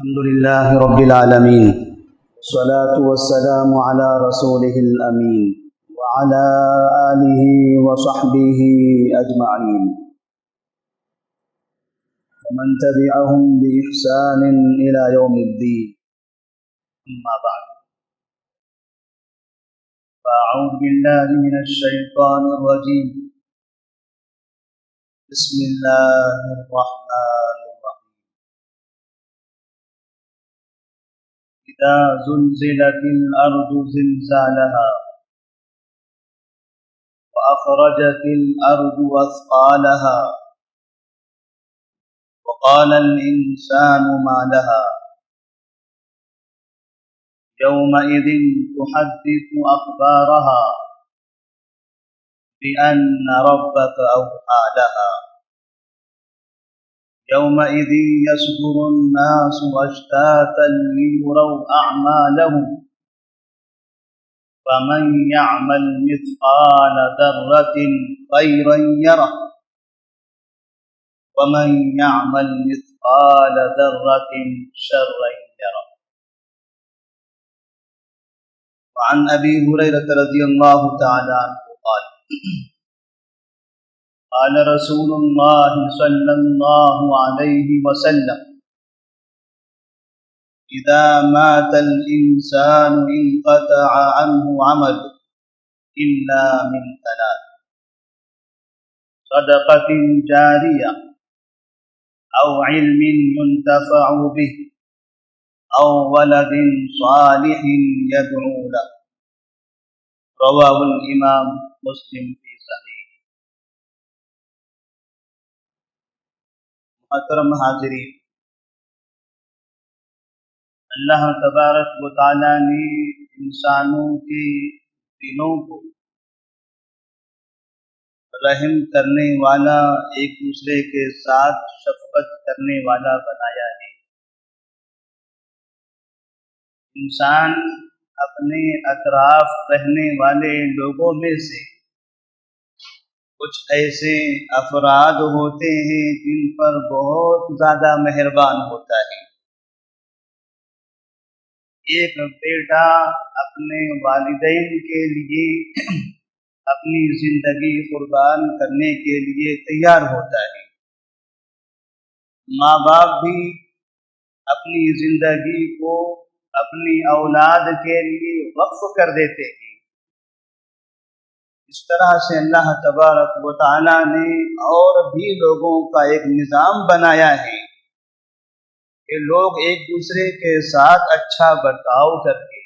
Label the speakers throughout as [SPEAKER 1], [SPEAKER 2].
[SPEAKER 1] الحمد لله رب العالمين، والصلاة والسلام على رسوله الأمين وعلى آله وصحبه أجمعين ومن تبعهم بإحسان إلى يوم الدين. أما بعد، فأعوذ بالله من الشيطان الرجيم. بسم الله الرحمن الرحيم. إذا زلزلت الأرض زلزالها وأخرجت الأرض أثقالها وقال الإنسان ما لها يومئذ تحدث أخبارها بأن ربك أوحى لها يومئذ يصدر الناس أشتاتا ليروا أعمالهم فمن يعمل مثقال ذرة خيرا يره ومن يعمل مثقال ذرة شرا يره. وعن أبي هريرة رضي الله تعالى عنه قال قال رسول الله صلى الله عليه وسلم: إذا مات الإنسان انقطع عنه عمل إلا من ثلاث: صدقة جارية أو علم ينتفع به أو ولد صالح يدعو له. رواه الإمام مسلم في صحیح. محترم حاضرین، اللہ تبارک و تعالی نے انسانوں کے دلوں کو رحم کرنے والا، ایک دوسرے کے ساتھ شفقت کرنے والا بنایا ہے. انسان اپنے اطراف رہنے والے لوگوں میں سے کچھ ایسے افراد ہوتے ہیں جن پر بہت زیادہ مہربان ہوتا ہے. ایک بیٹا اپنے والدین کے لیے اپنی زندگی قربان کرنے کے لیے تیار ہوتا ہے. ماں باپ بھی اپنی زندگی کو اپنی اولاد کے لیے وقف کر دیتے ہیں. اس طرح سے اللہ تبارک و تعالی نے اور بھی لوگوں کا ایک نظام بنایا ہے کہ لوگ ایک دوسرے کے ساتھ اچھا برتاؤ کرتے،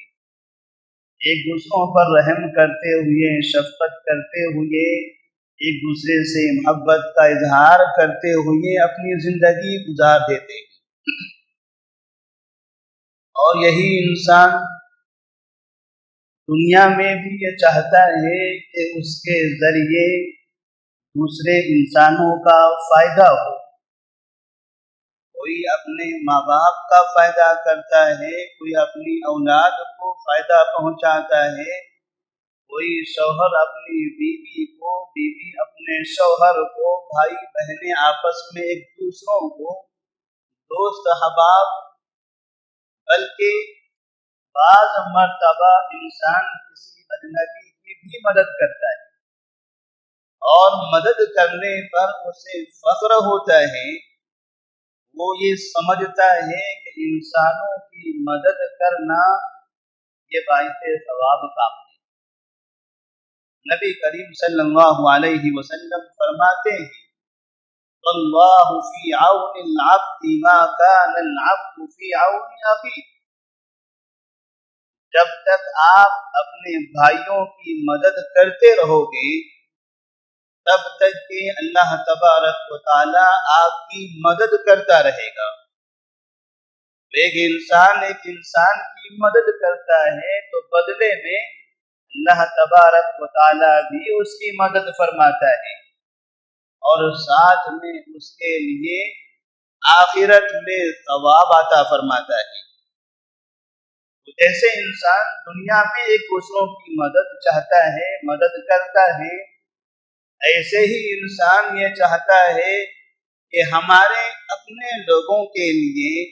[SPEAKER 1] ایک دوسروں پر رحم کرتے ہوئے، شفقت کرتے ہوئے، ایک دوسرے سے محبت کا اظہار کرتے ہوئے اپنی زندگی گزار دیتے ہیں. اور یہی انسان دنیا میں بھی یہ چاہتا ہے کہ اس کے ذریعے دوسرے انسانوں کا فائدہ ہو. کوئی اپنے ماں باپ کا فائدہ کرتا ہے، کوئی اپنی اولاد کو فائدہ پہنچاتا ہے، کوئی شوہر اپنی بیوی کو، بیوی اپنے شوہر کو، بھائی بہنیں آپس میں ایک دوسروں کو، دوست احباب، بلکہ بعض مرتبہ انسان کسی اجنبی کی بھی مدد کرتا ہے اور مدد کرنے پر اسے فخر ہوتا ہے. وہ یہ سمجھتا ہے کہ انسانوں کی مدد کرنا یہ باعث ثواب کام ہے. نبی کریم صلی اللہ علیہ وسلم فرماتے ہیں: واللہ فی عون العبد ما کان العبد فی عون اخیہ. جب تک آپ اپنے بھائیوں کی مدد کرتے رہو گے تب تک کہ اللہ تبارک و تعالی آپ کی مدد کرتا رہے گا. ایک انسان کی مدد کرتا ہے تو بدلے میں اللہ تبارک و تعالی بھی اس کی مدد فرماتا ہے اور ساتھ میں اس کے لیے آخرت میں ثواب عطا فرماتا ہے. تو جیسے انسان دنیا میں ایک دوسروں کی مدد چاہتا ہے، مدد کرتا ہے، ایسے ہی انسان یہ چاہتا ہے کہ ہمارے اپنے لوگوں کے لیے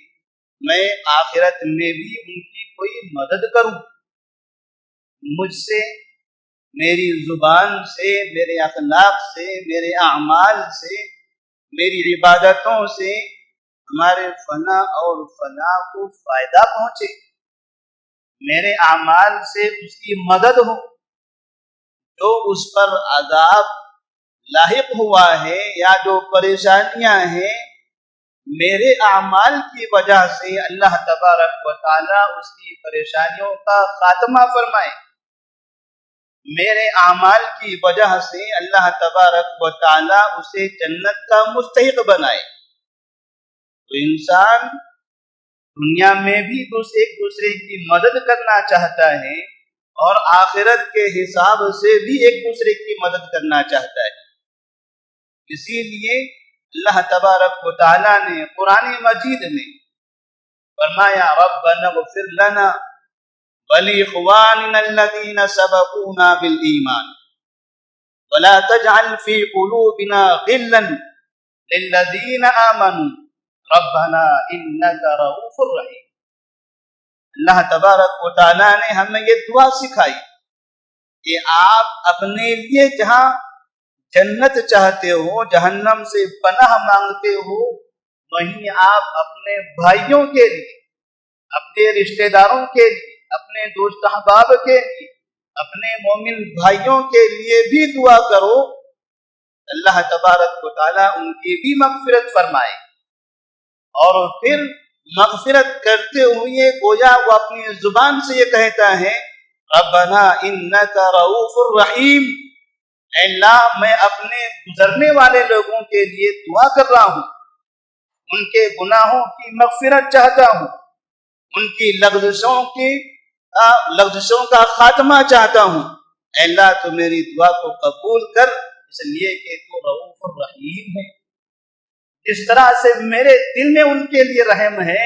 [SPEAKER 1] میں آخرت میں بھی ان کی کوئی مدد کروں. مجھ سے، میری زبان سے، میرے اخلاق سے، میرے اعمال سے، میری عبادتوں سے ہمارے فنا اور فنا کو فائدہ پہنچے، میرے اعمال سے اس کی مدد ہو. جو اس پر عذاب لاحق ہوا ہے یا جو پریشانیاں ہیں، میرے اعمال کی وجہ سے اللہ تبارک و تعالی اس کی پریشانیوں کا خاتمہ فرمائے. میرے اعمال کی وجہ سے اللہ تبارک و تعالی اسے جنت کا مستحق بنائے. تو انسان دنیا میں بھی ایک دوسرے کی مدد کرنا چاہتا ہے اور آخرت کے حساب سے بھی ایک دوسرے کی مدد کرنا چاہتا ہے. اسی لیے اللہ تبارک و تعالی نے قرآن مجید میں فرمایا ربنا اغفر لنا ولإخواننا الذين سبقونا بالإيمان ولا تجعل في قلوبنا غلا للذين آمنوا ربنا إنك رؤوف رحيم. اللہ تبارک و تعالیٰ نے ہمیں یہ دعا سکھائی کہ آپ اپنے لیے جہاں جنت چاہتے ہو، جہنم سے پناہ مانگتے ہو، وہیں آپ اپنے بھائیوں کے لیے، اپنے رشتہ داروں کے لیے، اپنے دوست احباب کے لیے، اپنے مومن بھائیوں کے لیے بھی دعا کرو. اللہ تبارک و تعالیٰ ان کی بھی مغفرت فرمائے. اور پھر مغفرت کرتے ہوئے گویا وہ اپنی زبان سے یہ کہتا ہے ربنا انک رؤوف الرحیم. اے اللہ میں اپنے گزرنے والے لوگوں کے لیے دعا کر رہا ہوں، ان کے گناہوں کی مغفرت چاہتا ہوں، ان کی لغزشوں کا خاتمہ چاہتا ہوں. اے اللہ تو میری دعا کو قبول کر، اس لیے کہ تو رؤوف الرحیم ہے. جس طرح سے میرے دل میں ان کے لیے رحم ہے،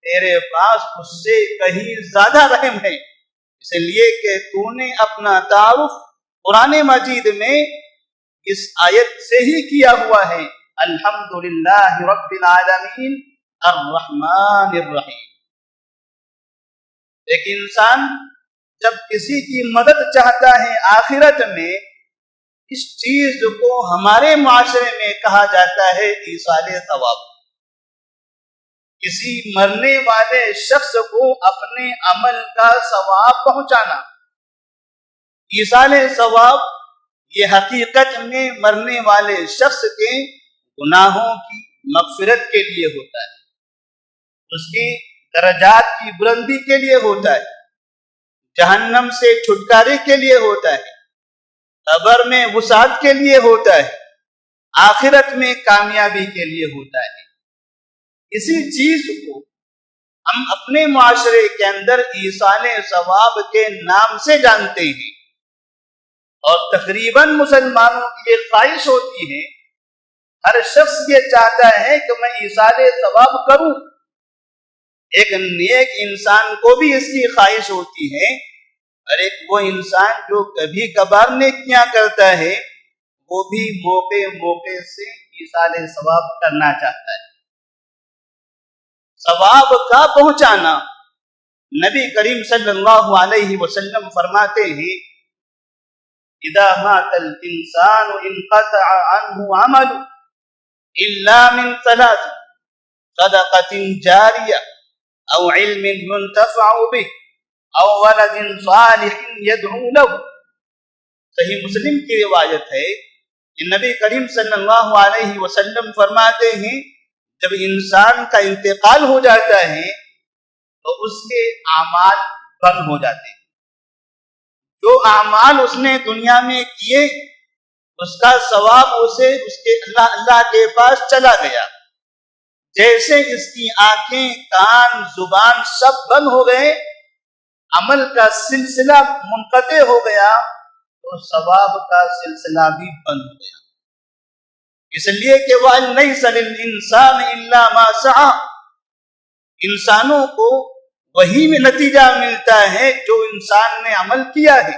[SPEAKER 1] تیرے پاس اس سے کہیں زیادہ رحم ہے. اس لیے کہ تو نے اپنا تعارف قرآن مجید میں اس آیت سے ہی کیا ہوا ہے الحمدللہ رب العالمین الرحمن الرحیم. ایک انسان جب کسی کی مدد چاہتا ہے آخرت میں، اس چیز کو ہمارے معاشرے میں کہا جاتا ہے ایصال ثواب. کسی مرنے والے شخص کو اپنے عمل کا ثواب پہنچانا. ایصال ثواب یہ حقیقت میں مرنے والے شخص کے گناہوں کی مغفرت کے لیے ہوتا ہے، اس کی درجات کی بلندی کے لیے ہوتا ہے، جہنم سے چھٹکارے کے لیے ہوتا ہے، قبر میں وسعت کے لیے ہوتا ہے، آخرت میں کامیابی کے لیے ہوتا ہے. اسی چیز کو ہم اپنے معاشرے کے اندر ایصال ثواب کے نام سے جانتے ہیں، اور تقریباً مسلمانوں کی یہ خواہش ہوتی ہے، ہر شخص یہ چاہتا ہے کہ میں ایصال ثواب کروں. ایک نیک انسان کو بھی اس کی خواہش ہوتی ہے، اور ایک وہ انسان جو کبھی کبھار نیکیاں کرتا ہے وہ بھی موقع سے ایصال ثواب کرنا چاہتا ہے. ثواب کا پہنچانا، نبی کریم صلی اللہ علیہ وسلم فرماتے ہیں اذا مات الانسان انقطع عنه عمل الا من ثلاث صدقة جاریہ او علم ينتفع به او ولد صالح يدعو له. صحیح مسلم کی روایت ہے کہ نبی کریم صلی اللہ علیہ وسلم فرماتے ہیں جب انسان کا انتقال ہو جاتا ہے تو اس کے اعمال بند ہو جاتے ہیں. جو اعمال اس نے دنیا میں کیے اس کا ثواب اسے اس کے اللہ کے پاس چلا گیا. جیسے اس کی آنکھیں، کان، زبان سب بند ہو گئے، عمل کا سلسلہ منقطع ہو گیا، تو ثواب کا سلسلہ بھی بند ہو گیا. اس لیے کہ وَأَن لَيْسَ لِلْإِنسَانِ إِلَّا مَا سَعَى، انسانوں کو وہی میں نتیجہ ملتا ہے جو انسان نے عمل کیا ہے.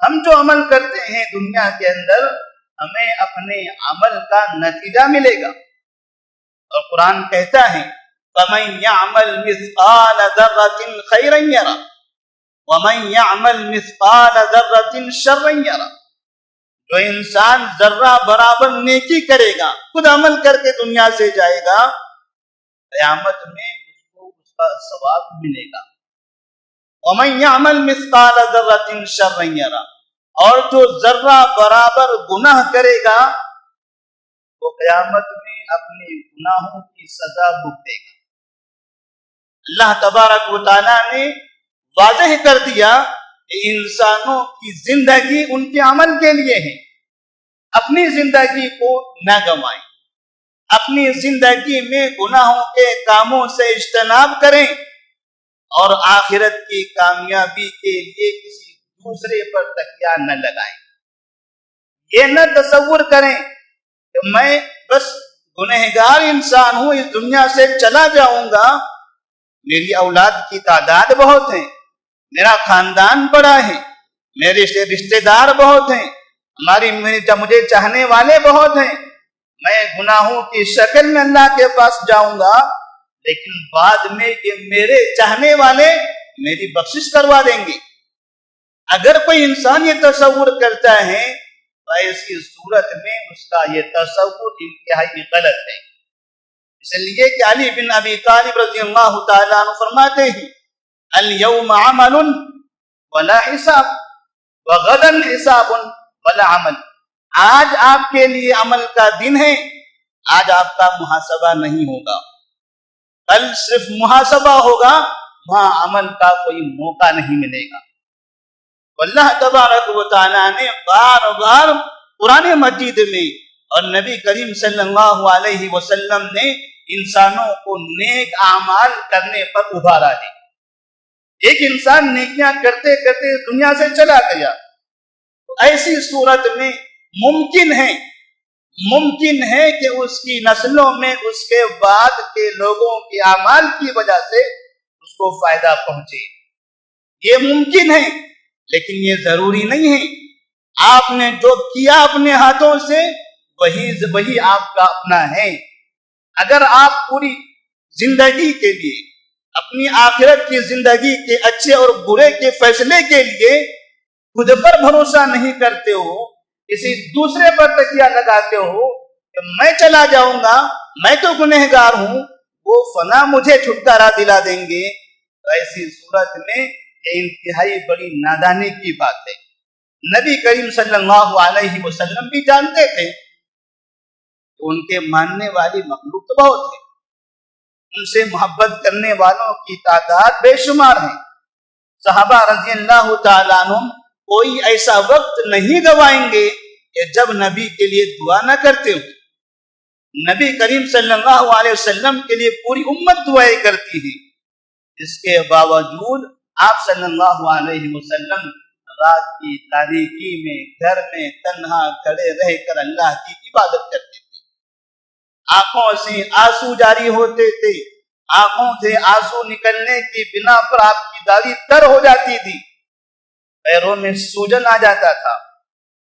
[SPEAKER 1] ہم جو عمل کرتے ہیں دنیا کے اندر ہمیں اپنے عمل کا نتیجہ ملے گا. اور قرآن کہتا ہے فَمَنْ يَعْمَلْ مِثْقَالَ ذَرَّةٍ خَيْرًا يَرَهُ وَمَنْ يَعْمَلْ مِثْقَالَ ذَرَّةٍ شَرًّا يَرَهُ. جو انسان ذرہ برابر نیکی کرے گا، خود عمل کر کے دنیا سے جائے گا، قیامت میں اس کو اس کا ثواب ملے گا. وَمَنْ يَعْمَلْ مِثْقَالَ ذَرَّةٍ شَرًّا يَرَهُ. اور جو ذرہ برابر گناہ کرے گا وہ قیامت میں اپنے گناہوں کی سزا بھگتے گا. اللہ تبارک و تعالیٰ نے واضح کر دیا کہ انسانوں کی زندگی ان کے عمل کے لیے ہے. اپنی زندگی کو نہ گنوائیں، اپنی زندگی میں گناہوں کے کاموں سے اجتناب کریں اور آخرت کی کامیابی کے لیے کسی دوسرے پر تکیہ نہ لگائیں. یہ نہ تصور کریں کہ میں بس گنہگار انسان ہوں، اس دنیا سے چلا جاؤں گا، میری اولاد کی تعداد بہت ہے، میرا خاندان بڑا ہے، میرے رشتہ دار بہت ہیں، مجھے چاہنے والے بہت ہیں، میں گناہوں کی شکل میں اللہ کے پاس جاؤں گا، لیکن بعد میں یہ میرے چاہنے والے میری بخشش کروا دیں گے. اگر کوئی انسان یہ تصور کرتا ہے تو ایسی صورت میں اس کا یہ تصور انتہائی غلط ہے. اس لیے کہ علی بن ابی طالب رضی اللہ تعالیٰ عنہ فرماتے ہیں اليوم عمل ولا حساب وغدا حساب ولا عمل. آج آپ کے لیے عمل کا دن ہے، آج آپ کا محاسبہ نہیں ہوگا، کل صرف محاسبہ ہوگا، وہاں عمل کا کوئی موقع نہیں ملے گا. اللہ تبارک و تعالیٰ نے بار بار قرآن مجید میں اور نبی کریم صلی اللہ علیہ وسلم نے انسانوں کو نیک اعمال کرنے پر ابھارا ہے. ایک انسان نیکیاں کرتے کرتے دنیا سے چلا گیا تو ایسی صورت میں ممکن ہے کہ اس کی نسلوں میں اس کے بعد کے لوگوں کے اعمال کی وجہ سے اس کو فائدہ پہنچے. یہ ممکن ہے لیکن یہ ضروری نہیں ہے. آپ نے جو کیا اپنے ہاتھوں سے وہی آپ کا اپنا ہے. اگر آپ پوری زندگی کے لیے، اپنی آخرت کی زندگی کے اچھے اور برے کے فیصلے کے لیے خود پر بھروسہ نہیں کرتے ہو، کسی دوسرے پر تکیہ لگاتے ہو کہ میں چلا جاؤں گا، میں تو گنہگار ہوں، وہ فلاں مجھے چھٹکارا دلا دیں گے، تو ایسی صورت میں یہ انتہائی بڑی نادانی کی بات ہے. نبی کریم صلی اللہ علیہ وسلم بھی جانتے تھے کہ ان کے ماننے والی مخلوق تو بہت ہے، ان سے محبت کرنے والوں کی تعداد بے شمار ہے. صحابہ رضی اللہ تعالیٰ عنہ کوئی ایسا وقت نہیں گوائیں گے کہ جب نبی کے لیے دعا نہ کرتے ہو. نبی کریم صلی اللہ علیہ وسلم کے لیے پوری امت دعائیں کرتی ہے. اس کے باوجود آپ صلی اللہ علیہ وسلم رات کی تاریکی میں گھر میں تنہا کھڑے رہ کر اللہ کی عبادت کرتے تھے. آنکھوں سے آنسو جاری ہوتے تھے، آنکھوں سے آنسو نکلنے کی بنا پر آپ کی داڑھی تر ہو جاتی تھی، پیروں میں سوجن آ جاتا تھا.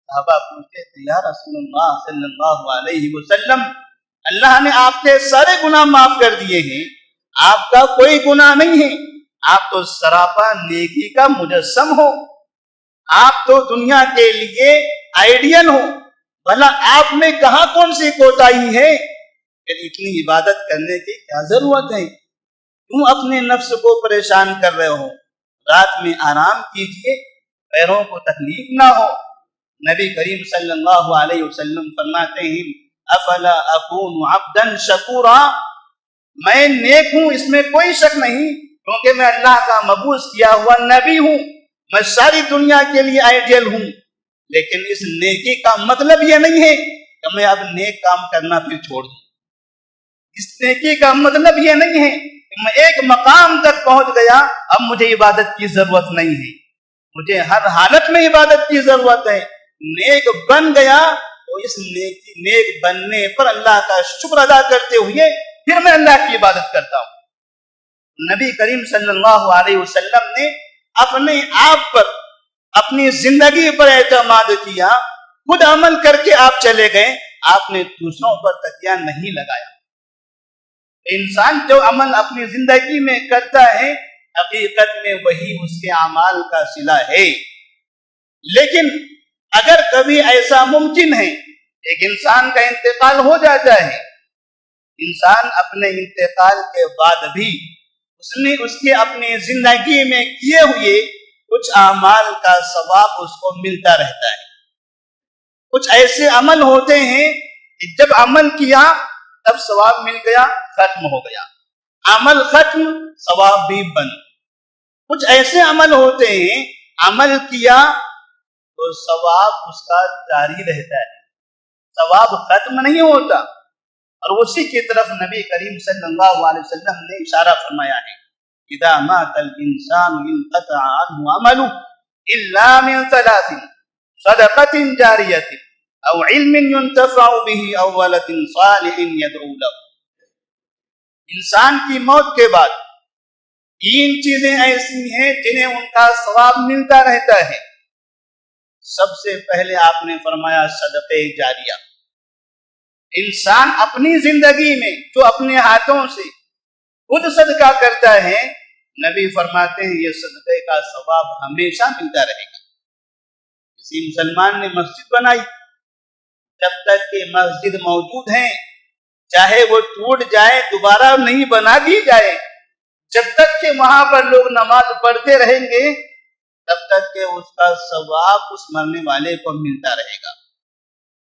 [SPEAKER 1] صحابہ پوچھتے تھے یا رسول اللہ صلی اللہ علیہ وسلم، اللہ نے آپ کے سارے گناہ معاف کر دیے ہیں، آپ کا کوئی گناہ نہیں ہے، آپ تو سراپا نیکی کا مجسم ہو، آپ تو دنیا کے لیے آئیڈیل ہو، بھلا آپ میں کہاں کون سی کوتاہی ہے کہ اتنی عبادت کرنے کی کیا ضرورت ہے؟ کیوں اپنے نفس کو پریشان کر رہے ہو؟ رات میں آرام کیجئے، پیروں کو تکلیف نہ ہو. نبی کریم صلی اللہ علیہ وسلم فرماتے ہیں افلا اکون عبدا شکورا، میں نیک ہوں اس میں کوئی شک نہیں، کیونکہ میں اللہ کا مبعوث کیا ہوا نبی ہوں، میں ساری دنیا کے لیے آئیڈیل ہوں. لیکن اس نیکی کا مطلب یہ نہیں ہے کہ میں اب نیک کام کرنا پھر چھوڑ دوں. اس نیکی کا مطلب یہ نہیں ہے کہ میں ایک مقام تک پہنچ گیا اب مجھے عبادت کی ضرورت نہیں ہے. مجھے ہر حالت میں عبادت کی ضرورت ہے. نیک بن گیا تو اس نیک بننے پر اللہ کا شکر ادا کرتے ہوئے پھر میں اللہ کی عبادت کرتا ہوں. نبی کریم صلی اللہ علیہ وسلم نے اپنے آپ پر، اپنی زندگی پر اعتماد کیا، خود عمل کر کے آپ چلے گئے، آپ نے دوسروں پر تکیہ نہیں لگایا. انسان جو عمل اپنی زندگی میں کرتا ہے حقیقت میں وہی اس کے اعمال کا صلہ ہے. لیکن اگر کبھی ایسا ممکن ہے ایک انسان کا انتقال ہو جاتا ہے, انسان اپنے انتقال کے بعد بھی اس نے اس کے اپنی زندگی میں کیے ہوئے کچھ اعمال کا ثواب اس کو ملتا رہتا ہے. کچھ ایسے عمل ہوتے ہیں کہ جب عمل کیا تب ثواب مل گیا, ختم ہو گیا, عمل ختم ثواب بھی بند. کچھ ایسے عمل ہوتے ہیں عمل کیا تو ثواب اس کا جاری رہتا ہے, ثواب ختم نہیں ہوتا. اور اسی کی طرف نبی کریم صلی اللہ علیہ وسلم نے اشارہ فرمایا ہے, اذا مات الانسان انقطع عنه عمله الا من ثلاث صدقة جاریة او علم ينتفع به او ولد صالح يدعو له. انسان کی موت کے بعد تین چیزیں ایسی ہیں جنہیں ان کا ثواب ملتا رہتا ہے. سب سے پہلے آپ نے فرمایا صدقہ جاریہ. انسان اپنی زندگی میں جو اپنے ہاتھوں سے خود صدقہ کرتا ہے, نبی فرماتے ہیں یہ صدقے کا ثواب ہمیشہ ملتا رہے گا. کسی مسلمان نے مسجد بنائی, جب تک کہ مسجد موجود ہے چاہے وہ ٹوٹ جائے دوبارہ نہیں بنا دی جائے, جب تک کہ وہاں پر لوگ نماز پڑھتے رہیں گے تب تک کہ اس کا ثواب اس مرنے والے کو ملتا رہے گا.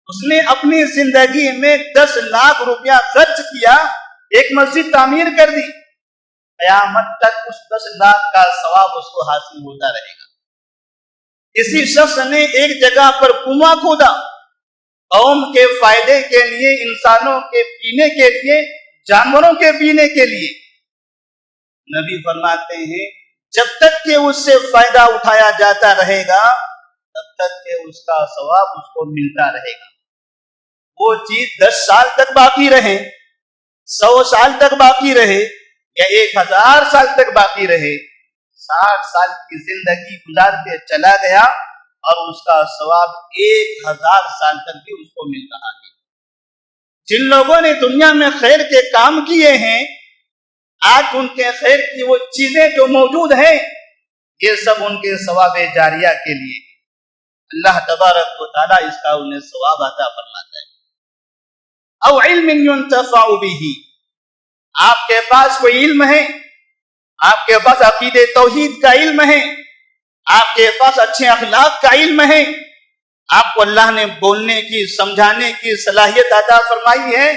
[SPEAKER 1] اس نے اپنی زندگی میں 10 لاکھ روپیہ خرچ کیا, ایک مسجد تعمیر کر دی, قیامت تک اس 10 لاکھ کا ثواب اس کو حاصل ہوتا رہے گا. کسی شخص نے ایک جگہ پر کنواں کھودا, قوم کے فائدے کے لیے, انسانوں کے پینے کے لیے, جانوروں کے پینے کے لیے. نبی فرماتے ہیں جب تک کہ اس سے فائدہ اٹھایا جاتا رہے گا تب تک کہ اس کا ثواب اس کو ملتا رہے گا. وہ چیز 10 سال تک باقی رہے, 100 سال تک باقی رہے یا 1000 سال تک باقی رہے, 60 سال کی زندگی گزار کے چلا گیا اور اس کا ثواب 1000 سال تک بھی اس کو مل رہا ہے. جن لوگوں نے دنیا میں خیر کے کام کیے ہیں, آج ان کے خیر کی وہ چیزیں جو موجود ہیں یہ سب ان کے ثواب جاریہ کے لیے. اللہ تبارک و تعالیٰ اس کا انہیں ثواب عطا فرماتا ہے. او علم ينتفع به, آپ کے پاس کوئی علم ہے, آپ کے پاس عقید توحید کا علم ہے, آپ کے پاس اچھے اخلاق کا علم ہے, آپ کو اللہ نے بولنے کی سمجھانے کی صلاحیت عطا فرمائی ہے,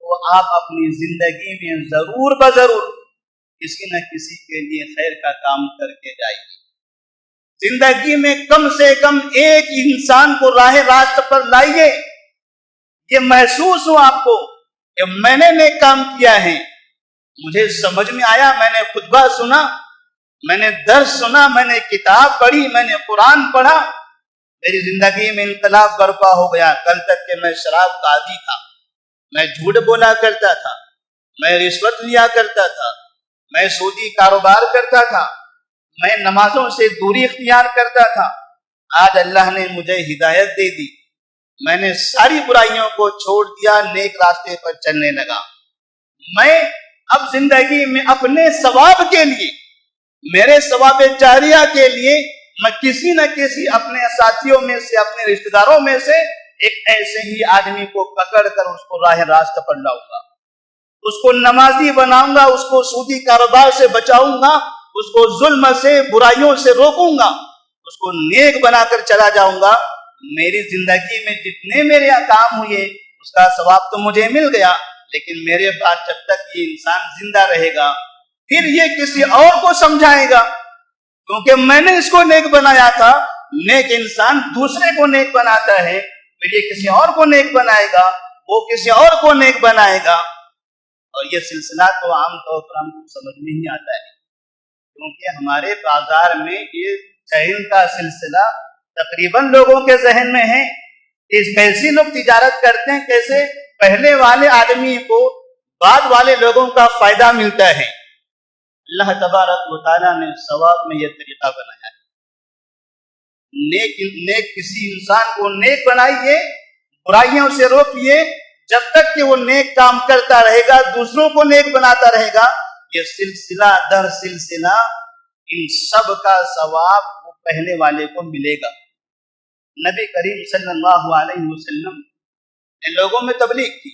[SPEAKER 1] تو آپ اپنی زندگی میں ضرور بضرور کسی نہ کسی کے لیے خیر کا کام کر کے جائیے. زندگی میں کم سے کم ایک انسان کو راہ راست پر لائیے, یہ محسوس ہو آپ کو کہ میں نے نیک کام کیا ہے, مجھے سمجھ میں آیا, میں نے خطبہ سنا, میں نے درس سنا, میں نے کتاب پڑھی, میں نے قرآن پڑھا, میری زندگی میں انقلاب برپا ہو گیا. کل تک کہ میں شراب کا عادی تھا, میں جھوٹ بولا کرتا تھا, میں رشوت لیا کرتا تھا, میں سودی کاروبار کرتا تھا, میں نمازوں سے دوری اختیار کرتا تھا. آج اللہ نے مجھے ہدایت دے دی, میں نے ساری برائیوں کو چھوڑ دیا, نیک راستے پر چلنے لگا. میں اب زندگی میں اپنے ثواب کے لیے, میرے ثواب جاریہ کے لیے میں کسی نہ کسی اپنے ساتھیوں میں سے, اپنے رشتہ داروں میں سے ایک ایسے ہی آدمی کو پکڑ کر اس کو راہ راست پر لاؤں گا, اس کو نمازی بناؤں گا, اس کو سودی کاروبار سے بچاؤں گا, اس کو ظلم سے برائیوں سے روکوں گا, اس کو نیک بنا کر چلا جاؤں گا. میری زندگی میں جتنے میرے کام ہوئے اس کا ثواب تو مجھے مل گیا, لیکن میرے بعد جب تک یہ انسان زندہ رہے گا پھر یہ کسی اور کو سمجھائے گا, کیونکہ میں نے اس کو نیک بنایا تھا. نیک انسان دوسرے کو نیک بناتا ہے, پھر یہ کسی اور کو نیک بنائے گا, وہ کسی اور کو نیک بنائے گا. اور یہ سلسلہ تو عام طور پر ہم کو سمجھ میں ہی آتا ہے, کیونکہ ہمارے بازار میں یہ چین کا سلسلہ تقریباً لوگوں کے ذہن میں ہے. کیسی لوگ تجارت کرتے ہیں, کیسے پہلے والے آدمی کو بعد والے لوگوں کا فائدہ ملتا ہے. اللہ تبارک و تعالیٰ نے ثواب میں یہ طریقہ بنایا ہے. نیک کسی انسان کو نیک بنائیے, برائیوں سے روکیے, جب تک کہ وہ نیک کام کرتا رہے گا، دوسروں کو نیک بناتا رہے گا، یہ سلسلہ در سلسلہ ان سب کا ثواب وہ پہلے والے کو ملے گا۔ نبی کریم صلی اللہ علیہ وسلم نے لوگوں میں تبلیغ کی۔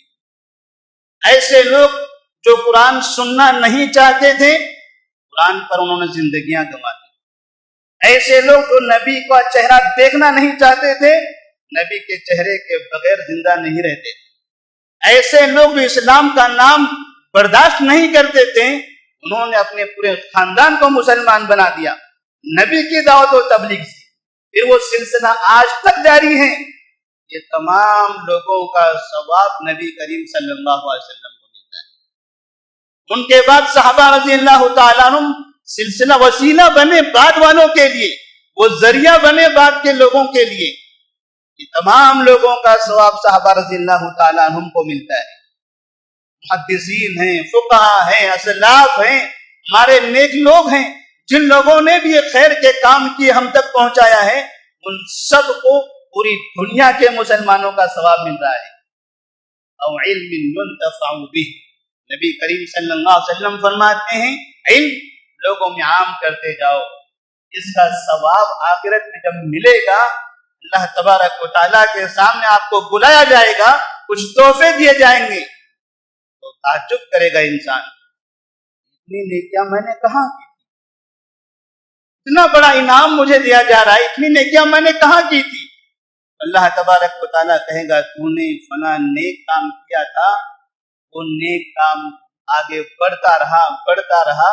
[SPEAKER 1] ایسے لوگ جو قرآن سننا نہیں چاہتے تھے، قرآن پر انہوں نے زندگیاں گنوا دی۔ ایسے لوگ جو نبی کا چہرہ دیکھنا نہیں چاہتے تھے، نبی کے چہرے کے بغیر زندہ نہیں رہتے تھے۔ ایسے لوگ جو اسلام کا نام برداشت نہیں کرتے تھے، انہوں نے اپنے پورے خاندان کو مسلمان بنا دیا نبی کی دعوت و تبلیغ سے۔ پھر وہ سلسلہ آج تک جاری ہے۔ یہ تمام لوگوں کا ثواب نبی کریم صلی اللہ علیہ وسلم کو ملتا ہے۔ ان کے بعد صحابہ رضی اللہ تعالیٰ عنہ سلسلہ وسیلہ بنے بعد والوں کے لیے، وہ ذریعہ بنے بعد کے لوگوں کے لیے۔ یہ تمام لوگوں کا ثواب صحابہ رضی اللہ تعالیٰ عنہ کو ملتا ہے۔ محدثین ہیں، فقہا ہیں، اسلاف ہیں، ہمارے نیک لوگ ہیں، جن لوگوں نے بھی یہ خیر کے کام کیے ہم تک پہنچایا ہے، ان سب کو پوری دنیا کے مسلمانوں کا ثواب مل رہا ہے۔ او علم ينتفع به، نبی کریم صلی اللہ علیہ وسلم فرماتے ہیں علم لوگوں میں عام کرتے جاؤ، اس کا ثواب آخرت میں جب ملے گا، اللہ تبارک و تعالیٰ کے سامنے آپ کو بلایا جائے گا، کچھ تحفے دیے جائیں گے تو تعجب کرے گا انسان، اتنی نیکیاں میں نے کہاں کی، اتنا بڑا انعام مجھے دیا جا رہا ہے، اتنی نیکیاں میں نے کہاں کی تھی۔ اللہ تبارک و تعالیٰ کہے گا تو نے فلاں نیک کام کیا تھا، وہ نیک کام آگے بڑھتا رہا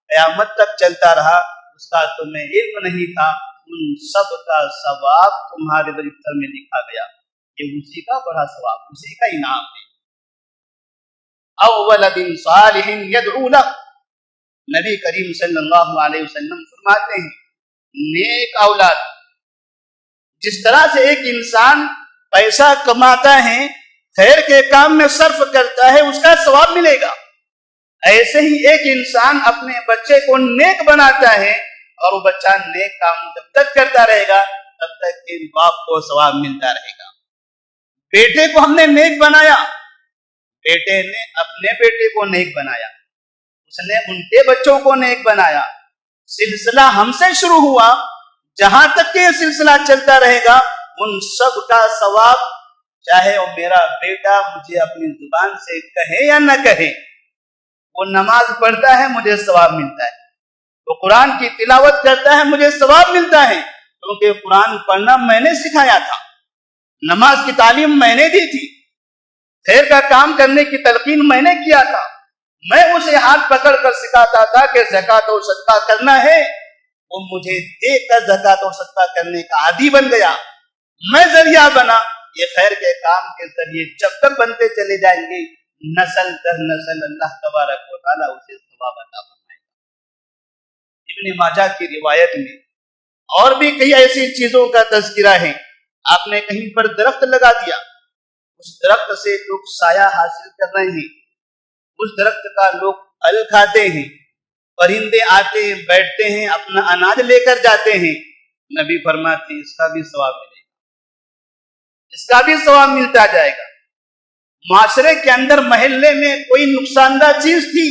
[SPEAKER 1] قیامت تک چلتا رہا، اس کا تمہیں علم نہیں تھا، ان سب کا ثواب تمہارے دفتر میں لکھا گیا۔ یہ اسی کا بڑا ثواب، اسی کا انعام ہے۔ او ولد صالح یدعو لہ، نبی کریم صلی اللہ علیہ وسلم فرماتے ہیں نیک اولاد، جس طرح سے ایک انسان پیسہ کماتا ہے، خیر کے کام میں صرف کرتا ہے، اس کا ثواب ملے گا، ایسے ہی ایک انسان اپنے بچے کو نیک بناتا ہے اور وہ بچہ نیک کام جب تک کرتا رہے گا تب تک کہ باپ کو ثواب ملتا رہے گا۔ بیٹے کو ہم نے نیک بنایا، بیٹے نے اپنے بیٹے کو نیک بنایا، اس نے ان کے بچوں کو نیک بنایا، سلسلہ ہم سے شروع ہوا، جہاں تک کہ یہ سلسلہ چلتا رہے گا ان سب کا ثواب، چاہے وہ میرا بیٹا مجھے اپنی زبان سے کہے یا نہ کہے، وہ نماز پڑھتا ہے مجھے ثواب ملتا ہے، وہ قرآن کی تلاوت کرتا ہے مجھے ثواب ملتا ہے، کیونکہ قرآن پڑھنا میں نے سکھایا تھا، نماز کی تعلیم میں نے دی تھی، خیر کا کام کرنے کی تلقین میں نے کیا تھا، میں اسے ہاتھ پکڑ کر سکھاتا تھا کہ زکوٰۃ اور صدقہ کرنا ہے، وہ مجھے دیکھ کر زکوٰۃ اور صدقہ کرنے کا عادی بن گیا، میں ذریعہ بنا۔ یہ خیر کے کام کے ذریعے جب تک بنتے چلے جائیں گے، نسل در نسل اللہ تبارک و تعالیٰ اسے ثواب عطا فرمائے گا۔ ابن ماجہ کی روایت میں اور بھی کئی ایسی چیزوں کا تذکرہ ہے۔ آپ نے کہیں پر درخت لگا دیا، اس درخت سے لوگ سایہ حاصل کر رہے ہیں، اس درخت کا لوگ پھل کھاتے ہیں، پرندے آتے ہیں بیٹھتے ہیں اپنا اناج لے کر جاتے ہیں، نبی فرماتے ہیں اس کا بھی ثواب ملے گا، اس کا بھی ثواب ملتا جائے گا۔ معاشرے کے اندر محلے میں کوئی نقصان دہ چیز تھی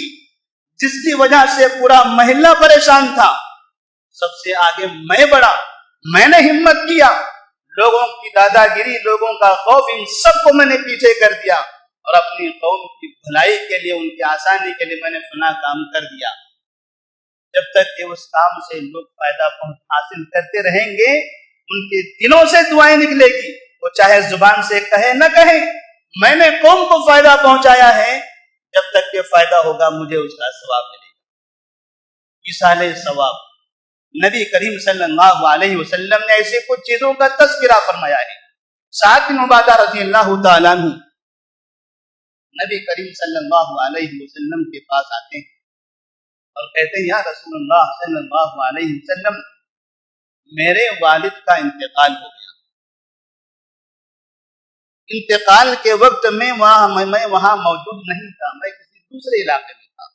[SPEAKER 1] جس کی وجہ سے پورا محلہ پریشان تھا، سب سے آگے میں بڑھا، میں نے ہمت کیا، لوگوں کی دادا گیری، لوگوں کا خوف، ان سب کو میں نے پیچھے کر دیا اور اپنی قوم کی بھلائی کے لیے، ان کی آسانی کے لیے میں نے فلاں کام کر دیا۔ جب تک کہ اس کام سے لوگ فائدہ حاصل کرتے رہیں گے، ان کے دلوں سے دعائیں نکلے گی، وہ چاہے زبان سے کہے نہ کہے، میں نے قوم کو فائدہ پہنچایا ہے، جب تک کہ فائدہ ہوگا مجھے اس کا ثواب ملے گا۔ مثال ثواب، نبی کریم صلی اللہ علیہ وسلم نے ایسی کچھ چیزوں کا تذکرہ فرمایا ہے۔ سعد بن عبادہ رضی اللہ تعالیٰ عنہ نبی کریم صلی اللہ علیہ وسلم کے پاس آتے ہیں اور کہتے ہیں یا رسول اللہ صلی اللہ علیہ وسلم، میرے والد کا انتقال ہو گیا، انتقال کے وقت میں وہاں موجود نہیں تھا، میں کسی دوسرے علاقے میں تھا،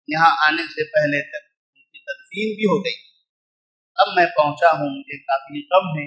[SPEAKER 1] یہاں آنے سے پہلے تک ان کی تدفین بھی ہو گئی، اب میں پہنچا ہوں، مجھے کافی غم ہے،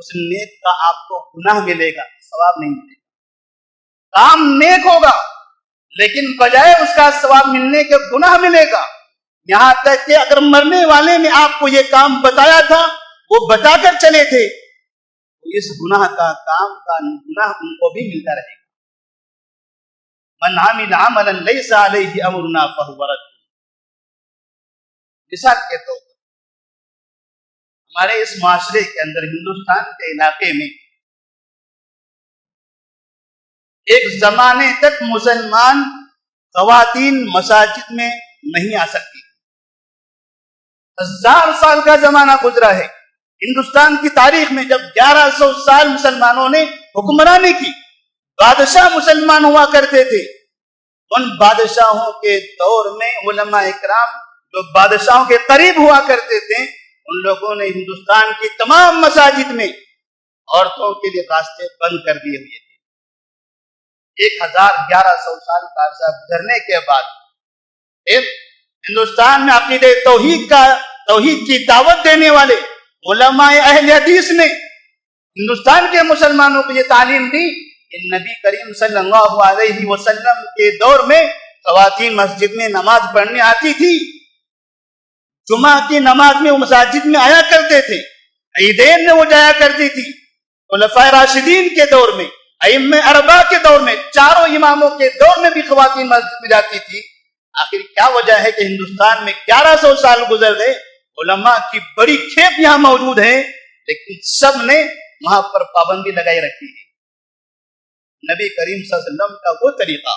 [SPEAKER 1] اس نیک کا آپ کو گناہ ملے گا، ثواب نہیں ملے گا۔ کام نیک ہوگا لیکن بجائے اس کا ثواب ملنے کے گناہ ملے گا، یہاں تک کہ اگر مرنے والے نے آپ کو یہ کام بتایا تھا، وہ بتا کر چلے تھے، تو اس گناہ کا کام کا گناہ ان کو بھی ملتا رہے گا۔ من عمل عملا لیس علیہ امرنا فہو رد۔ مثال کے طور پر ہمارے اس معاشرے کے اندر، ہندوستان کے علاقے میں ایک زمانے تک مسلمان خواتین مساجد میں نہیں آ سکتی، 1000 سال کا زمانہ گزرا ہے ہندوستان کی تاریخ میں، جب 1100 سال مسلمانوں نے حکمرانی کی، بادشاہ مسلمان ہوا کرتے تھے۔ ان بادشاہوں کے دور میں علماء اکرام جو بادشاہوں کے قریب ہوا کرتے تھے، ان لوگوں نے ہندوستان کی تمام مساجد میں عورتوں کے لیے راستے بند کر دیے ہوئے تھے۔ 1100 سال کا عرصہ گزرنے کے بعد ہندوستان میں عقیدہ توحید کی دعوت دینے والے علماء اہل حدیث نے ہندوستان کے مسلمانوں کو یہ تعلیم دی کہ نبی کریم صلی اللہ علیہ وسلم کے دور میں خواتین مسجد میں نماز پڑھنے آتی تھی، جمعہ کی نماز میں وہ مساجد میں آیا کرتے تھے، عیدین میں وہ جایا کرتی تھی، خلفائے راشدین کے دور میں، ائمہ اربعہ کے دور میں، چاروں اماموں کے دور میں بھی خواتین مسجد میں جاتی تھی۔ آخر کیا وجہ ہے کہ ہندوستان میں 1100 سال گزر گئے، علماء کی بڑی کھیپ یہاں موجود ہے، لیکن سب نے وہاں پر پابندی لگائی رکھی ہے۔ نبی کریم صلی اللہ علیہ وسلم کا وہ طریقہ،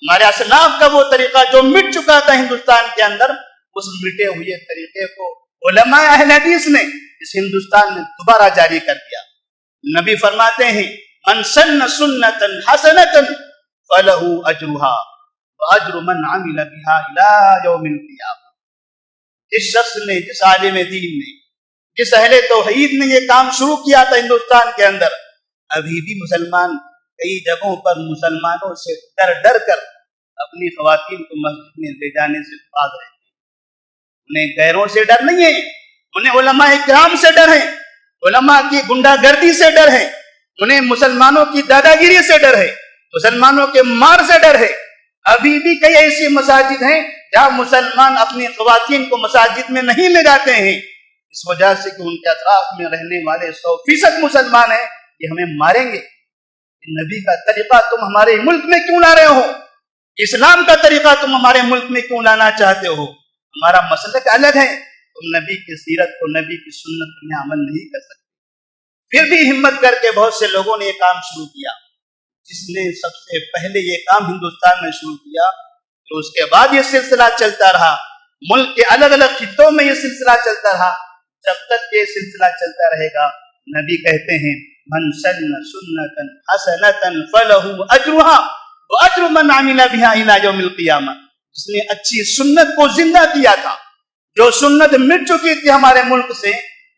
[SPEAKER 1] ہمارے اسلاف کا وہ طریقہ جو مٹ چکا تھا ہندوستان کے اندر، اس مٹے ہوئے طریقے کو علماء اہل حدیث نے اس ہندوستان میں دوبارہ جاری کر دیا۔ نبی فرماتے ہیں من سن سنتا حسنتا فلہ اجرھا واجر من عمل بها الى یوم القیامہ۔ جس شخص نے، جس عالم دین نے، جس اہل توحید نے یہ کام شروع کیا تھا ہندوستان کے اندر، ابھی بھی مسلمان کئی جگہوں پر مسلمانوں سے ڈر ڈر کر اپنی خواتین کو مسجد میں لے جانے سے بھاگ رہے ہیں۔ انہیں غیروں سے ڈر نہیں ہے، انہیں علماء اکرام سے ڈر ہے، علماء کی گنڈا گردی سے ڈر ہے، انہیں مسلمانوں کی دادا گیری سے ڈر ہے، مسلمانوں کے مار سے ڈر ہے۔ ابھی بھی کئی ایسی مساجد ہیں جہاں مسلمان اپنی خواتین کو مساجد میں نہیں لے جاتے ہیں، اس وجہ سے کہ ان کے اطراف میں رہنے والے 100% مسلمان ہیں، یہ ہمیں ماریں گے۔ نبی کا طریقہ تم ہمارے ملک میں کیوں لا رہے ہو؟ اسلام کا طریقہ تم ہمارے ملک میں کیوں لانا چاہتے ہو؟ ہمارا مسلک الگ ہے، تم نبی کی سیرت کو، نبی کی سنت پر عمل نہیں کر سکتے۔ پھر بھی ہمت کر کے بہت سے لوگوں نے یہ کام شروع کیا۔ جس نے سب سے پہلے یہ کام ہندوستان میں شروع کیا، تو اس کے بعد یہ سلسلہ چلتا رہا، ملک کے الگ الگ خطوں میں یہ سلسلہ چلتا رہا، جب تک یہ سلسلہ چلتا رہے گا۔ نبی کہتے ہیں من سن سنتا حسنتا فلہ اجرھا واجر من عمل بها الى یوم القیامہ۔ جس نے اچھی سنت کو زندہ کیا تھا، جو سنت مٹ چکی تھی ہمارے ملک سے،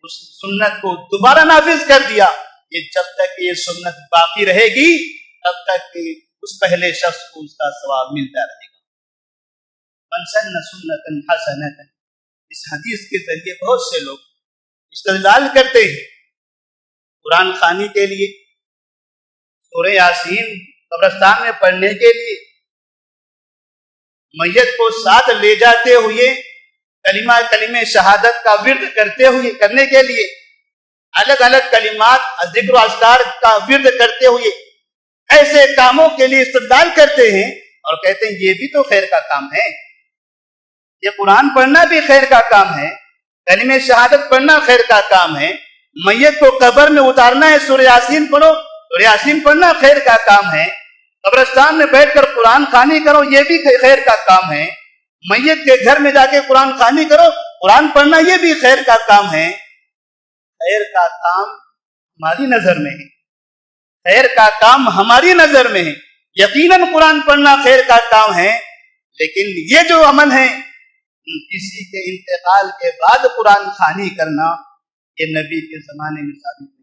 [SPEAKER 1] اس سنت کو دوبارہ نافذ کر دیا کہ جب تک یہ سنت باقی رہے گی تب تک کہ اس پہلے شخص کو اس کا ثواب ملتا رہے گا۔ من سن سنتا حسنتا، اس حدیث کے ذریعے بہت سے لوگ استدلال کرتے ہیں قرآن خوانی کے لیے، سورہ یاسین قبرستان میں پڑھنے کے لیے، میت کو ساتھ لے جاتے ہوئے کلمہ شہادت کا ورد کرنے کے لیے، الگ الگ کلمات ذکر و اذکار کا ورد کرتے ہوئے، ایسے کاموں کے لیے استدلال کرتے ہیں اور کہتے ہیں یہ بھی تو خیر کا کام ہے، یہ قرآن پڑھنا بھی خیر کا کام ہے، کلمہ شہادت پڑھنا خیر کا کام ہے، میت کو قبر میں اتارنا ہے، سورہ یاسین پڑھو، سورہ یاسین پڑھنا خیر کا کام ہے، قبرستان میں بیٹھ کر قرآن خوانی کرو، یہ بھی خیر کا کام ہے، میت کے گھر میں جا کے قرآن خوانی کرو، قرآن پڑھنا یہ بھی خیر کا کام ہے۔ خیر کا کام ہماری نظر میں ہے، خیر کا کام ہماری نظر میں ہے، یقیناً قرآن پڑھنا خیر کا کام ہے، لیکن یہ جو عمل ہے کسی کے انتقال کے بعد قرآن خوانی کرنا، یہ نبی کے زمانے میں ثابت نہیں۔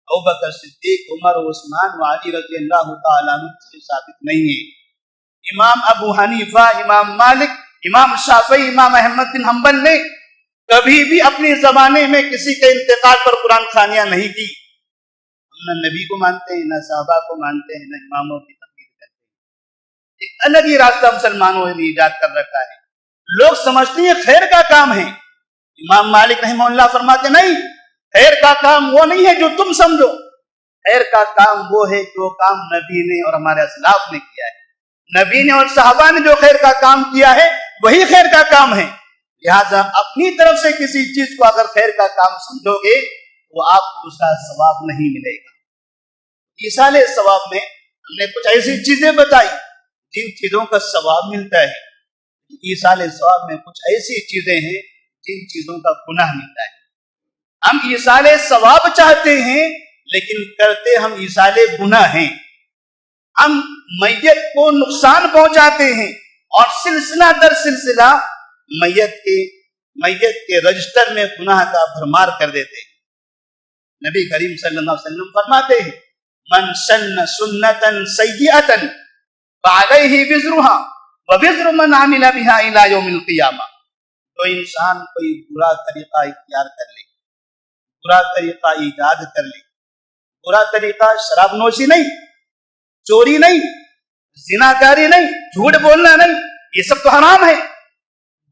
[SPEAKER 1] ابوبکر صدیق، عمر، عثمان و علی رضی اللہ تعالیٰ عنہ سے ثابت نہیں ہے۔ امام ابو حنیفہ، امام مالک، امام شافعی، امام احمد بن حنبل نے کبھی بھی اپنے زمانے میں کسی کے انتقال پر قرآن خوانیاں نہیں کی. ہم نہ نبی کو مانتے ہیں، نہ صحابہ کو مانتے ہیں، نہ اماموں کی تقلید کرتے ہیں. ایک الگ ہی راستہ مسلمانوں نے ایجاد کر رکھا ہے. لوگ سمجھتے ہیں خیر کا کام ہے. امام مالک رحمہ اللہ فرماتے نہیں، خیر کا کام وہ نہیں ہے جو تم سمجھو. خیر کا کام وہ ہے جو کام نبی نے اور ہمارے اسلاف نے کیا ہے. نبی نے اور صحابہ نے جو خیر کا کام کیا ہے وہی خیر کا کام ہے. لہٰذا اپنی طرف سے کسی چیز کو اگر خیر کا کام سمجھو گے تو آپ کو اس کا ثواب نہیں ملے گا. ایصال ثواب میں ہم نے کچھ ایسی چیزیں بتائی جن چیزوں کا ثواب ملتا ہے. ایصال ثواب میں کچھ ایسی چیزیں ہیں جن چیزوں کا گناہ ملتا ہے. ہم ایصال ثواب چاہتے ہیں لیکن کرتے ہم ایصال گناہ ہیں. ہم میت کو نقصان پہنچاتے ہیں اور سلسلہ در سلسلہ میت کے رجسٹر میں گناہ کا بھرمار کر دیتے ہیں. نبی کریم صلی اللہ علیہ وسلم فرماتے ہیں من سن سنتا سیئتا فعلیہ وزرها ووزر من عمل بها الى یوم القیامہ. تو انسان کوئی برا طریقہ اختیار کر لے، برا طریقہ ایجاد کر لے، برا طریقہ شراب نوشی نہیں، چوری نہیں، زناکاری نہیں، جھوٹ بولنا نہیں، یہ سب تو حرام ہے.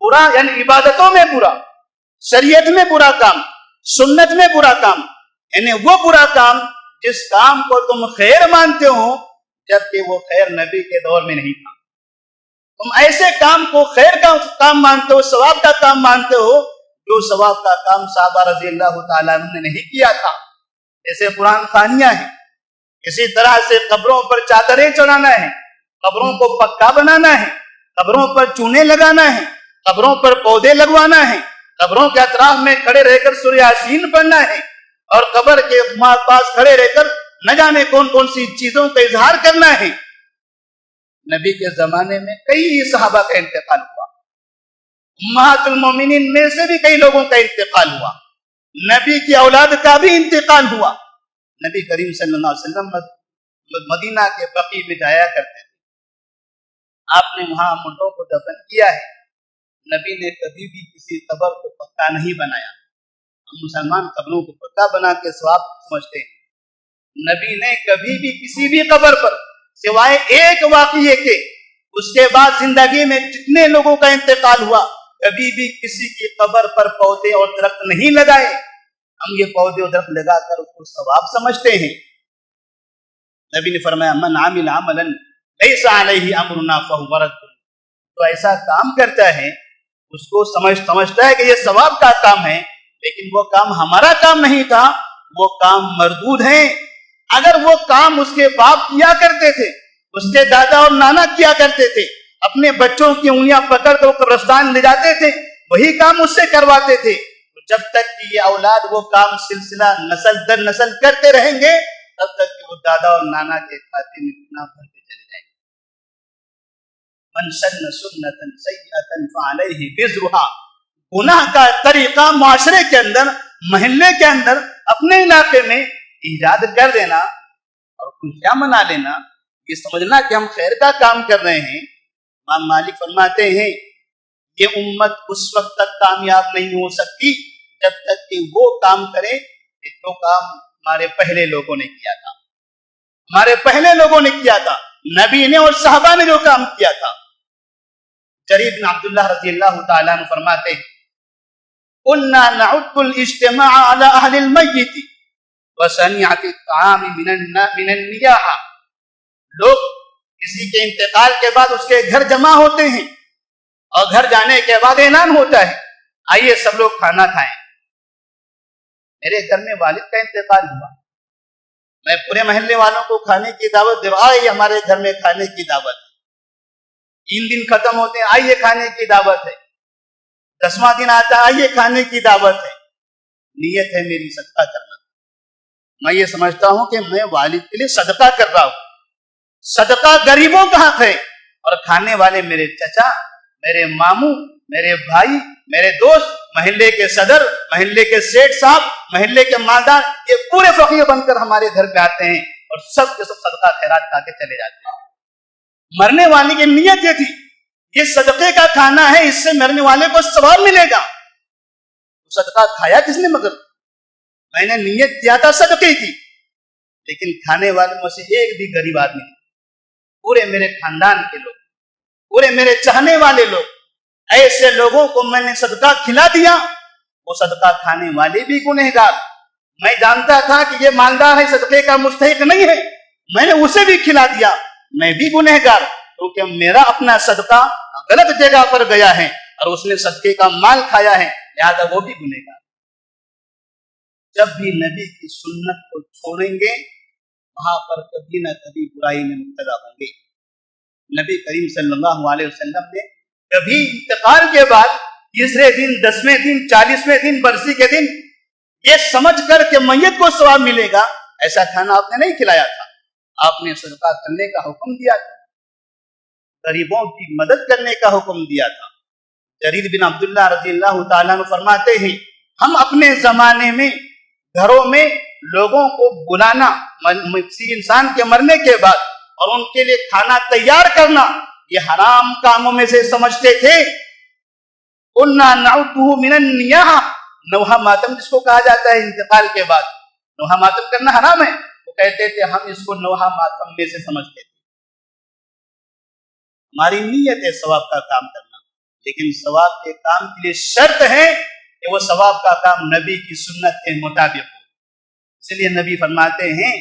[SPEAKER 1] برا یعنی عبادتوں میں برا، شریعت میں برا کام، سنت میں برا کام، یعنی وہ برا کام جس کام کو تم خیر مانتے ہو جبکہ وہ خیر نبی کے دور میں نہیں تھا. تم ایسے کام کو خیر کا کام مانتے ہو، ثواب کا کام مانتے ہو جو ثواب کا کام صحابہ رضی اللہ تعالیٰ عنہ نے نہیں کیا تھا. جیسے قرآن خوانیاں ہیں، اسی طرح سے قبروں پر چادریں چڑھانا ہے، قبروں کو پکا بنانا ہے، قبروں پر چونے لگانا ہے، قبروں پر پودے لگوانا ہے، قبروں کے اطراف میں کھڑے رہ کر سورہ یاسین پڑھنا ہے اور قبر کے پاس کھڑے رہ کر نہ جانے کون کون سی چیزوں کا اظہار کرنا ہے. نبی کے زمانے میں کئی صحابہ کا انتقال ہوا، امہات المومنین میں سے بھی کئی لوگوں کا انتقال ہوا، نبی کی اولاد کا بھی انتقال ہوا. نبی کریم صلی اللہ علیہ وسلم مدینہ کے بقیع میں جایا کرتے تھے. آپ نے وہاں مردوں کو دفن کیا ہے. نبی نے کبھی بھی کسی قبر کو پکا نہیں بنایا. ہم مسلمان قبروں کو پکا بنا کے ثواب سمجھتے ہیں. نبی نے کبھی بھی کسی بھی قبر پر سوائے ایک واقعے کے اس کے بعد زندگی میں جتنے لوگوں کا انتقال ہوا کبھی بھی کسی کی قبر پر پودے اور درخت نہیں لگائے. ہم یہ پودے اور درخت لگا کر اس کو ثواب سمجھتے ہیں. نبی نے فرمایا من عمل عملا لیس علیہ امرنا فہو رد. تو ایسا کام کرتا ہے اس کو سمجھتا ہے کہ یہ ثواب کا کام ہے لیکن وہ کام ہمارا کام نہیں تھا، وہ کام مردود ہے. اگر وہ کام اس کے باپ کیا کرتے تھے، اس کے دادا اور نانا کیا کرتے تھے، اپنے بچوں کی انگلیاں پکڑ کر قبرستان لے جاتے تھے، وہی کام اس سے کرواتے تھے. جب تک کہ یہ اولاد وہ کام سلسلہ نسل در نسل کرتے رہیں گے تب تک کہ وہ دادا اور نانا کے کھاتے میں گناہ بھرتے چلے جائیں گے. من سن سنتا سیئتا فعلیہ وزرها. گناہ کا طریقہ معاشرے کے اندر، محلے کے اندر، اپنے علاقے میں ایجاد کر دینا اور خوشیاں منا لینا، یہ سمجھنا کہ ہم خیر کا کام کر رہے ہیں. امام مالک فرماتے ہیں یہ امت اس وقت تک کامیاب نہیں ہو سکتی جب تک کہ وہ کام کرے کہ جو کام ہمارے پہلے لوگوں نے کیا تھا. ہمارے پہلے لوگوں نے کیا تھا، نبی نے اور صحابہ نے جو کام کیا تھا. جریر بن عبداللہ رضی اللہ تعالیٰ عنہ فرماتے ہیں قلنا نعد الاجتماع على اہل المیت وصنیعۃ الطعام من النیاحہ. لوگ کسی کے انتقال کے بعد اس کے گھر جمع ہوتے ہیں اور گھر جانے کے بعد اعلان ہوتا ہے آئیے سب لوگ کھانا کھائیں. میرے گھر میں والد کا انتقال ہوا، میں پورے محلے والوں کو کھانے کی دعوت دے رہا ہوں، آئیے ہمارے گھر میں کھانے کی دعوت ہے. 3 دن ختم ہوتے ہیں، آئیے کھانے کی دعوت ہے. 10واں دن آتا ہے، آئیے کھانے کی دعوت ہے. نیت ہے میری صدقہ کرنا. میں یہ سمجھتا ہوں کہ میں والد کے لیے صدقہ کر رہا ہوں. صدقہ غریبوں کا حق ہے اور کھانے والے میرے چچا، میرے ماموں، میرے بھائی، میرے دوست، محلے کے صدر، محلے کے سیٹھ صاحب، محلے کے مالدار، یہ پورے فقیر بن کر ہمارے گھر پہ آتے ہیں اور سب کے سب صدقہ خیرات کھا کے چلے جاتے ہیں. مرنے والے کی نیت یہ تھی یہ صدقے کا کھانا ہے، اس سے مرنے والے کو ثواب ملے گا. صدقہ کھایا کس نے؟ مگر میں نے نیت کیا تھا صدقے کی، لیکن کھانے والے میں سے ایک بھی غریب آدمی نہیں۔ پورے میرے خاندان کے لوگ، پورے میرے چاہنے والے لوگ، ایسے لوگوں کو میں نے صدقہ کھلا دیا، وہ صدقہ کھانے والے بھی گنہگار۔ میں جانتا تھا کہ یہ مالدار ہے، صدقے کا مستحق نہیں ہے، میں نے اسے بھی کھلا دیا، میں بھی گنہگار، کیونکہ میرا اپنا صدقہ غلط جگہ پر گیا ہے اور اس نے صدقے کا مال کھایا ہے، لہذا وہ بھی گنہگار۔ جب بھی نبی کی سنت کو چھوڑیں گے وہاں پر کبھی نہ کبھی برائی میں مبتلا ہوں گے۔ نبی کریم صلی اللہ علیہ وسلم نے کبھی انتقال کے بعد تیسرے دن، 10ویں دن، 40ویں دن، برسی کے دن یہ سمجھ کر کہ میت کو ثواب ملے گا ایسا کھانا آپ نے نہیں کھلایا تھا۔ آپ نے صدقہ کرنے کا حکم دیا تھا، غریبوں کی مدد کرنے کا حکم دیا تھا۔ جریر بن عبداللہ رضی اللہ تعالیٰ عنہ فرماتے ہیں ہم اپنے زمانے میں گھروں میں لوگوں کو بلانا، کسی انسان کے مرنے کے بعد اور ان کے لیے کھانا تیار کرنا یہ حرام کاموں میں سے سمجھتے تھے۔ قُلْنَا نَعُدُّهُ مِنَ النِّيَاحَةِ، نوحہ ماتم جس کو کہا جاتا ہے انتقال کے بعد، نوحہ ماتم کرنا حرام ہے، وہ کہتے تھے ہم اس کو نوحہ ماتم میں سے سمجھتے تھے۔ ہماری نیت ہے ثواب کا کام کرنا، لیکن ثواب کے کام کے لیے شرط ہے کہ وہ ثواب کا کام نبی کی سنت کے مطابق ہو۔ اس لیے نبی فرماتے ہیں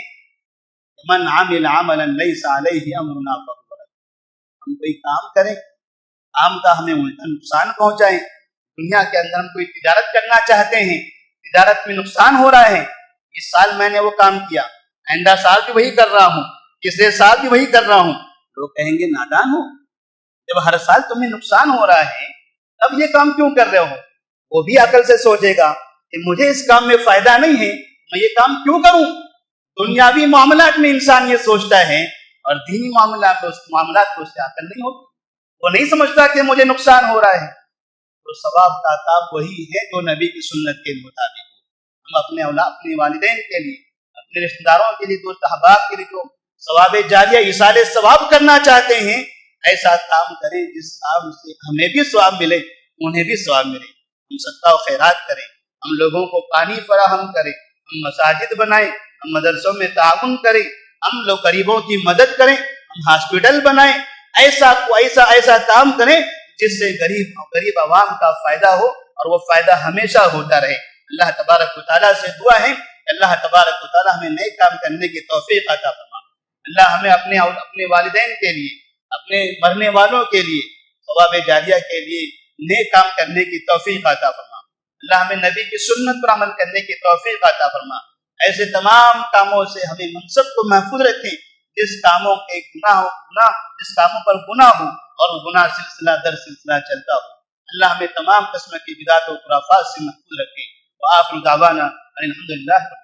[SPEAKER 1] من عمل عملا لیس علیہ امرنا فہو رد۔ ہم کوئی کام کریں، کام کا ہمیں الٹا نقصان پہنچائیں، دنیا کے اندر ہم کوئی تجارت کرنا چاہتے ہیں، تجارت میں نقصان ہو رہا ہے، اس سال میں نے وہ کام کیا، آئندہ سال بھی وہی کر رہا ہوں، تیسرے سال بھی وہی کر رہا ہوں، لوگ کہیں گے نادان ہو، جب ہر سال تمہیں نقصان ہو رہا ہے اب یہ کام کیوں کر رہے ہو؟ وہ بھی عقل سے سوچے گا کہ مجھے اس کام میں فائدہ نہیں ہے، میں یہ کام کیوں کروں؟ دنیاوی معاملات میں انسان یہ سوچتا ہے اور دینی معاملات میں اس سے عقل نہیں ہوتی، وہ نہیں سمجھتا کہ مجھے نقصان ہو رہا ہے۔ تو ثواب کا کام وہی ہے جو نبی کی سنت کے مطابق ہو۔ ہم اپنے اولاد، اپنے والدین کے لیے، اپنے رشتہ داروں کے لیے، دوست احباب کے لیے جو ثواب جاریہ ایصال ثواب کرنا چاہتے ہیں ایسا کام کریں جس کام سے ہمیں بھی ثواب ملے، انہیں بھی ثواب ملے۔ ہم صدقہ و خیرات کریں، ہم لوگوں کو پانی فراہم کریں، ہم مساجد بنائیں، ہم مدرسوں میں تعاون کریں، ہم لوگ غریبوں کی مدد کریں، ہم ہاسپٹل بنائیں، ایسا کام کریں جس سے غریب عوام کا فائدہ ہو اور وہ فائدہ ہمیشہ ہوتا رہے۔ اللہ تبارک و تعالیٰ سے دعا ہے کہ اللہ تبارک و تعالیٰ ہمیں نئے کام کرنے کی توفیق عطا فرما۔ اللہ ہمیں اپنے والدین کے لیے، اپنے مرنے والوں کے لیے، ثواب جاریہ کے لیے نئے کام کرنے کی توفیق عطا فرما۔ اللہ ہمیں نبی کی سنت پر عمل کرنے کی توفیق عطا فرما۔ ایسے تمام کاموں سے ہمیں منصب کو محفوظ رکھیں جس کاموں پر گناہ ہو اور گناہ سلسلہ در سلسلہ چلتا ہو۔ اللہ ہمیں تمام قسم کی بدعات و خرافات سے محفوظ رکھیں۔ وآخر دعوانا الحمدللہ۔